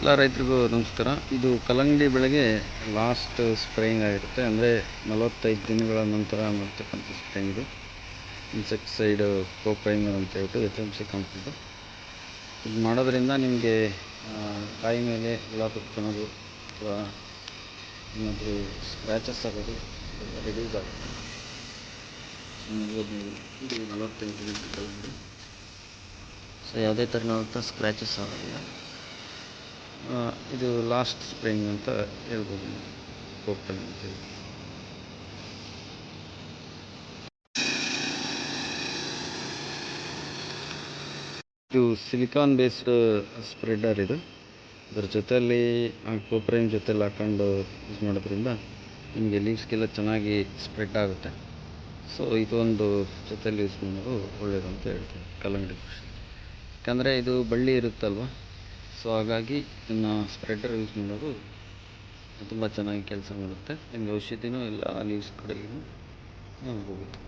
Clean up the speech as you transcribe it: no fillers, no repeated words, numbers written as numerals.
ಎಲ್ಲ ರೈತರಿಗೂ ನಮಸ್ಕಾರ. ಇದು ಕಲ್ಲಂಗಡಿ ಬೆಳೆಗೆ ಲಾಸ್ಟ್ ಸ್ಪ್ರೇಯಿಂಗ್ ಆಗಿರುತ್ತೆ, ಅಂದರೆ 45 ದಿನಗಳ ನಂತರ ಮಾಡ್ತಕ್ಕಂಥ ಸ್ಪ್ರೇಯಿಂಗ್ ಇದು. ಇನ್ಸೆಕ್ಟಿಸೈಡ್ ಕೋಪ್ರೈಮರ್ ಅಂತ ಹೇಳ್ಬಿಟ್ಟು FMC ಕಂಪ್ನಿದು. ಇದು ಮಾಡೋದ್ರಿಂದ ನಿಮಗೆ ಕಾಯಿ ಮೇಲೆ ಹುಳ ಕುತ್ಕೊಳ್ಳೋದು ಅಥವಾ ಏನಾದರೂ ಸ್ಕ್ರ್ಯಾಚಸ್ ಆಗೋದು ರೆಡ್ಯೂಸ್ ಆಗುತ್ತೆ. ಇದು 45 ದಿನದ ಕಲ್ಲಂಗಡಿ. ಸೊ ಯಾವುದೇ ಥರನಾದಂಥ ಸ್ಕ್ರ್ಯಾಚಸ್ ಆಗೋದಿಲ್ಲ. ಇದು ಲಾಸ್ಟ್ ಸ್ಪ್ರೇಯಿಂಗ್ ಅಂತ ಹೇಳ್ಬೋದು, ಕೋಪ್ರೈಮ್ ಅಂತೇಳಿ. ಇದು ಸಿಲಿಕಾನ್ ಬೇಸ್ಡ್ ಸ್ಪ್ರೆಡರ್. ಇದು ಅದರ ಜೊತೆಯಲ್ಲಿ ಕೋಪ್ರೈಮ್ ಜೊತೆಲಿ ಹಾಕೊಂಡು ಯೂಸ್ ಮಾಡೋದ್ರಿಂದ ನಿಮಗೆ ಲೀವ್ಸ್ಗೆಲ್ಲ ಚೆನ್ನಾಗಿ ಸ್ಪ್ರೆಡ್ ಆಗುತ್ತೆ. ಸೊ ಇದೊಂದು ಜೊತೆಲಿ ಯೂಸ್ ಮಾಡೋದು ಒಳ್ಳೆಯದು ಅಂತ ಹೇಳ್ತೀನಿ ಕಲ್ಲಂಗಡಿ ಕೃಷಿ. ಯಾಕಂದರೆ ಇದು ಬಳ್ಳಿ ಇರುತ್ತಲ್ವ, ಸೊ ಹಾಗಾಗಿ ಇದನ್ನು ಸ್ಪ್ರೆಡರ್ ಯೂಸ್ ಮಾಡೋದು ತುಂಬ ಚೆನ್ನಾಗಿ ಕೆಲಸ ಮಾಡುತ್ತೆ. ನಿಮಗೆ ಔಷಧಿನೂ ಎಲ್ಲ ಲೀವ್ಸ್ ಕಡೆಗೂ ಹೋಗುತ್ತೆ.